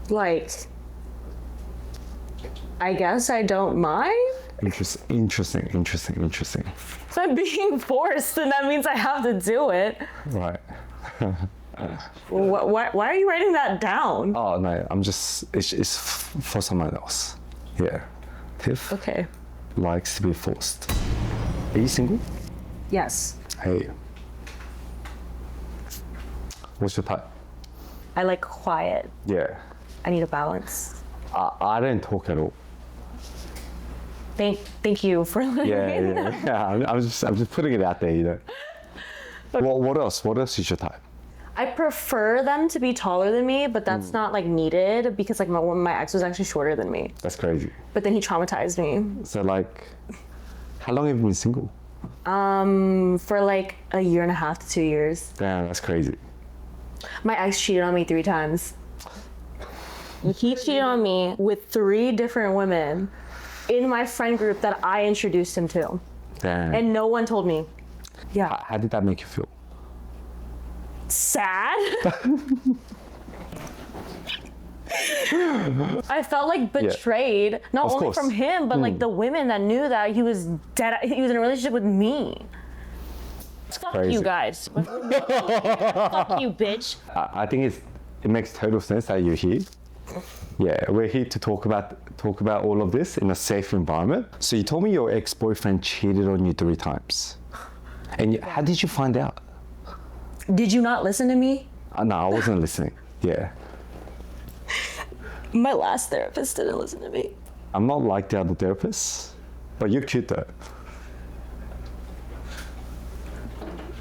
Like, I guess I don't mind. Interesting. If I'm being forced, then that means I have to do it. Right. Why are you writing that down? Oh no, it's for someone else. Yeah. Tiff Okay. likes to be forced. Are you single? Yes. Hey. What's your type? I like quiet. Yeah. I need a balance. I don't talk at all. Thank you for letting me know. Yeah. I'm just putting it out there, you know. What else? What else is your type? I prefer them to be taller than me, but that's not like needed because like my ex was actually shorter than me. That's crazy. But then he traumatized me. So like, how long have you been single? For like a year and a half to 2 years. Damn, that's crazy. My ex cheated on me 3 times. He cheated on me with 3 different women in my friend group that I introduced him to. Damn. And no one told me. Yeah. How did that make you feel? Sad. I felt like betrayed, not Of only course. from him, but like the women that knew that he was dead. He was in a relationship with me. Fuck Crazy. you guys. Fuck you, bitch. I think it makes total sense that you're here. Yeah, we're here to talk about all of this in a safe environment. So you told me your ex-boyfriend cheated on you 3 times. And how did you find out? Did you not listen to me? No, I wasn't listening. Yeah. My last therapist didn't listen to me. I'm not like the other therapists, but you're cute though.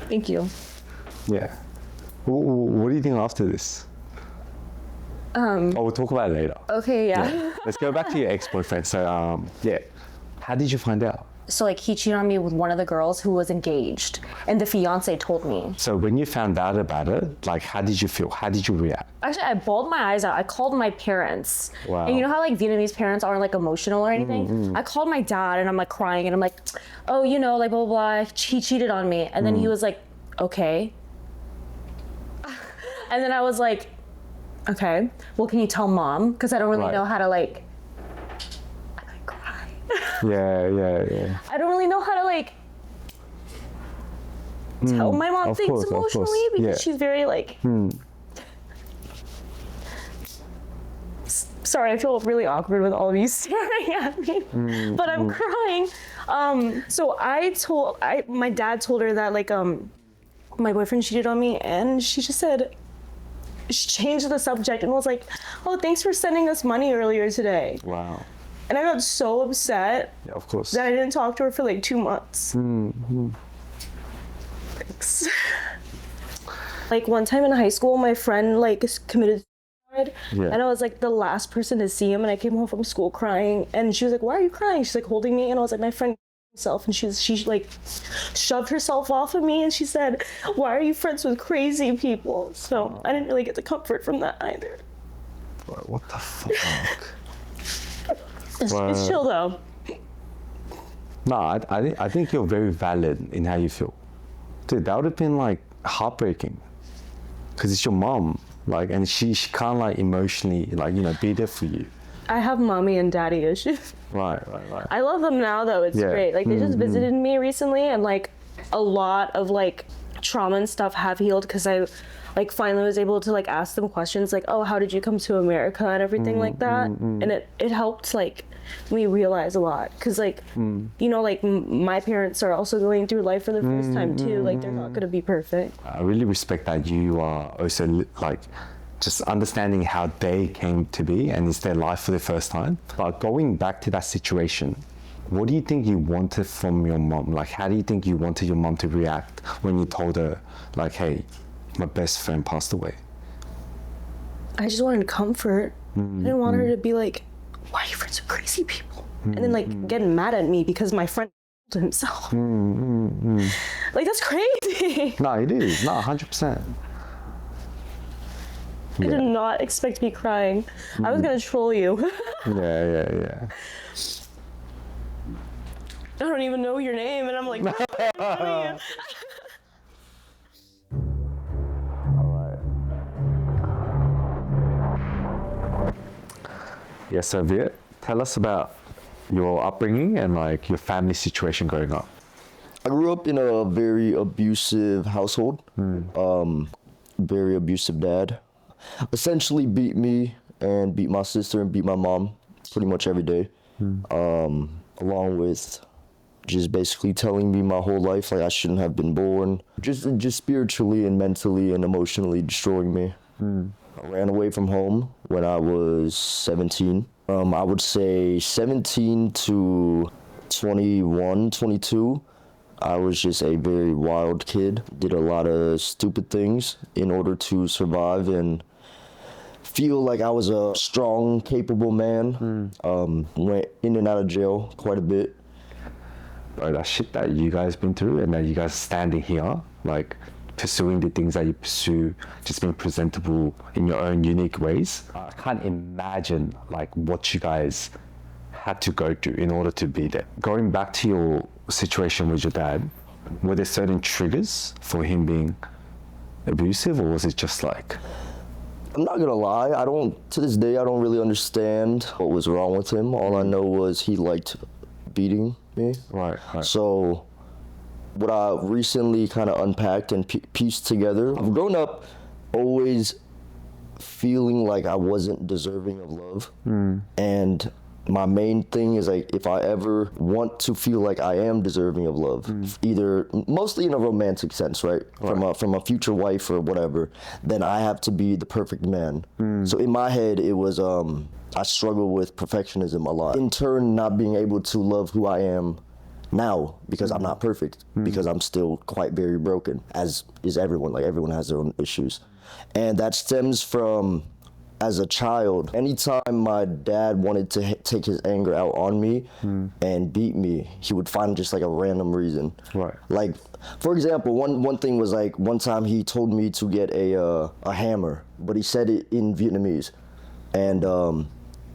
Thank you. Yeah. What do you think after this? We'll talk about it later. Okay, yeah. Let's go back to your ex-boyfriend. So, yeah. How did you find out? So like he cheated on me with one of the girls who was engaged, and the fiance told me. So when you found out about it, like, how did you feel? How did you react? Actually, I bawled my eyes out. I called my parents. Wow. And you know how like Vietnamese parents aren't like emotional or anything? I called my dad and I'm like crying and I'm like, oh, you know, like blah, blah, blah. He cheated on me. And then he was like, okay. And then I was like, okay, well, can you tell mom? Because I don't really Right. know how to like, I might cry. Yeah. I don't really know how to like tell my mom of things course, of course. emotionally because Yeah. she's very like. Sorry, I feel really awkward with all of you staring at me, but I'm crying. So my dad told her that like my boyfriend cheated on me, and she just said. She changed the subject and was like, oh, thanks for sending us money earlier today. Wow. And I got so upset Yeah, of course. that I didn't talk to her for like 2 months. Thanks. Like one time in high school, my friend like committed suicide, Yeah. and I was like the last person to see him, and I came home from school crying, and she was like, why are you crying? She's like holding me, and I was like, my friend herself, and she like shoved herself off of me, and she said, why are you friends with crazy people? So I didn't really get the comfort from that either. Bro, what the fuck? It's chill though. No, I think you're very valid in how you feel. Dude, that would have been like heartbreaking. Because it's your mom, like, and she can't like emotionally, like, you know, be there for you. I have mommy and daddy issues. Right. I love them now though, it's Yeah. great. Like they just visited me recently, and like a lot of like trauma and stuff have healed because I like finally was able to like ask them questions like, oh, how did you come to America and everything like that. And it helped like me realize a lot because like you know, like my parents are also going through life for the first time too. Like they're not gonna be perfect. I really respect that you are also like just understanding how they came to be and it's their life for the first time. But going back to that situation, what do you think you wanted from your mom? Like, how do you think you wanted your mom to react when you told her, like, hey, my best friend passed away? I just wanted comfort. I didn't want her to be like, why are you friends with crazy people? And then like getting mad at me because my friend to himself. Like that's crazy. No, it is. No, 100%. I did not expect to be crying. I was gonna troll you. Yeah. I don't even know your name, and I'm like, Yes, so Viet, tell us about your upbringing and like your family situation growing up. I grew up in a very abusive household. Very abusive dad. Essentially beat me and beat my sister and beat my mom pretty much every day. Along with just basically telling me my whole life like I shouldn't have been born. Just spiritually and mentally and emotionally destroying me. I ran away from home when I was 17. I would say 17 to 21, 22. I was just a very wild kid. Did a lot of stupid things in order to survive and feel like I was a strong, capable man. Went in and out of jail quite a bit. bro, that shit that you guys been through and that you guys standing here, like pursuing the things that you pursue, just being presentable in your own unique ways. I can't imagine like what you guys had to go through in order to be there. Going back to your situation with your dad, were there certain triggers for him being abusive, or was it just like? I'm not gonna lie, to this day, I don't really understand what was wrong with him. All I know was he liked beating me. Right. So, what I recently kind of unpacked and pieced together, I've grown up always feeling like I wasn't deserving of love. And my main thing is like, if I ever want to feel like I am deserving of love, either mostly in a romantic sense, right? From a future wife or whatever, then I have to be the perfect man. So in my head, it was, I struggle with perfectionism a lot. In turn, not being able to love who I am now, because I'm not perfect, because I'm still quite very broken, as is everyone. Like, everyone has their own issues. And that stems from, as a child, anytime my dad wanted to take his anger out on me and beat me, he would find just like a random reason. Right. Like, for example, one thing was like, one time he told me to get a hammer, but he said it in Vietnamese. And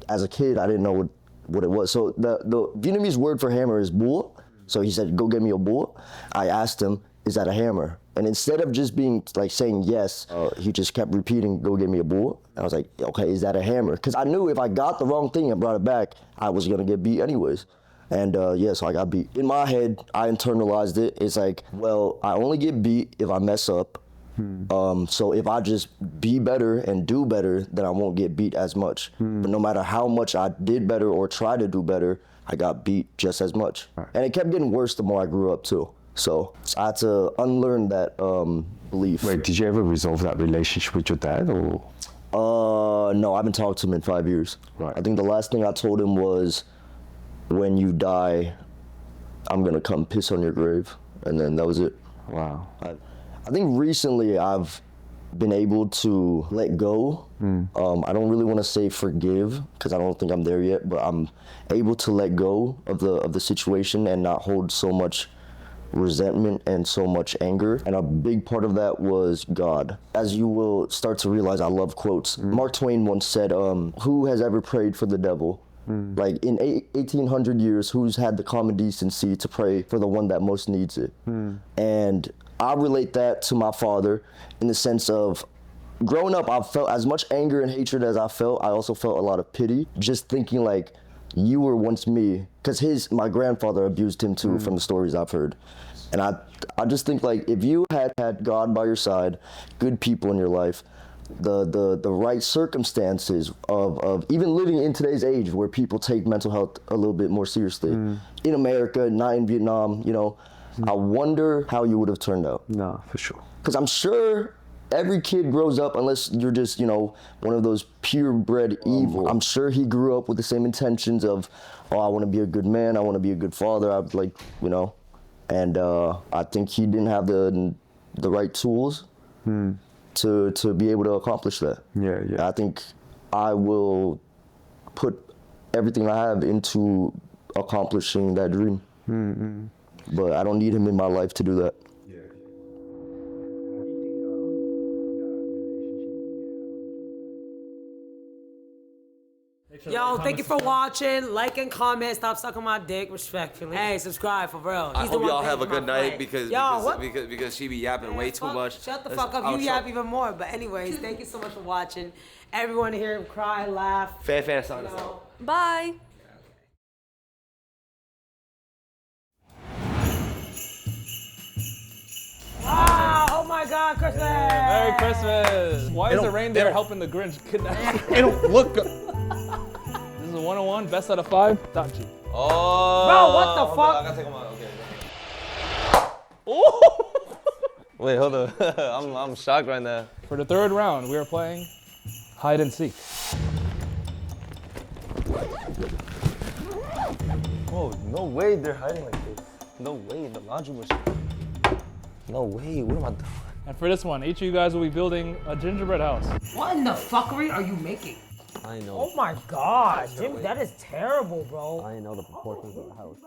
as a kid, I didn't know what it was. So the Vietnamese word for hammer is búa. So he said, go get me a búa. I asked him, is that a hammer? And instead of just being like saying yes, he just kept repeating, go get me a búa. I was like, okay, is that a hammer? Because I knew if I got the wrong thing and brought it back, I was gonna get beat anyways. And yeah, so I got beat. In my head, I internalized it. It's like, well, I only get beat if I mess up. So if I just be better and do better, then I won't get beat as much. But no matter how much I did better or try to do better, I got beat just as much. Right. And it kept getting worse the more I grew up too. So I had to unlearn that belief. Wait, did you ever resolve that relationship with your dad, or? No, I haven't talked to him in 5 years. Right. I think the last thing I told him was, when you die, I'm gonna come piss on your grave. And then that was it. Wow. I think recently I've been able to let go. I don't really want to say forgive, because I don't think I'm there yet, but I'm able to let go of the situation and not hold so much resentment and so much anger. And a big part of that was God. As you will start to realize, I love quotes. Mark Twain once said, who has ever prayed for the devil? Like, in 1800 years, who's had the common decency to pray for the one that most needs it? And I relate that to my father in the sense of, growing up, I felt as much anger and hatred as I felt. I also felt a lot of pity, just thinking like, you were once me, because my grandfather abused him too, from the stories I've heard. And I just think like, if you had God by your side, good people in your life, the right circumstances of even living in today's age where people take mental health a little bit more seriously, in America, not in Vietnam, you know, I wonder how you would have turned out. No, for sure. Because I'm sure every kid grows up, unless you're just, you know, one of those purebred evil. I'm sure he grew up with the same intentions of, oh, I want to be a good man, I want to be a good father, I'd like, you know. And I think he didn't have the right tools to be able to accomplish that. Yeah. I think I will put everything I have into accomplishing that dream. But I don't need him in my life to do that. Yo, thank you for watching. Like and comment. Stop sucking my dick respectfully. Hey, subscribe for real. I hope y'all have a good night because she be yapping way too much. Shut the fuck up. You yap even more. But anyways, thank you so much for watching. Everyone here, cry, laugh. FanFan sign us out. Bye. Wow, oh my God, Christmas! Merry Christmas! Why is the reindeer helping the Grinch kidnap? It don't look good. This is a 101, best out of 5. Dachi. Oh. Bro, what the fuck? I gotta take them out. Okay. Oh! Wait, hold on. I'm shocked right now. For the third round, we are playing hide and seek. Oh, no way they're hiding like this. No way, the laundry machine. No way, what am I doing? And for this one, each of you guys will be building a gingerbread house. What in the fuckery are you making? I know. Oh my God, Jim, that is terrible, bro. I know the proportions of the house.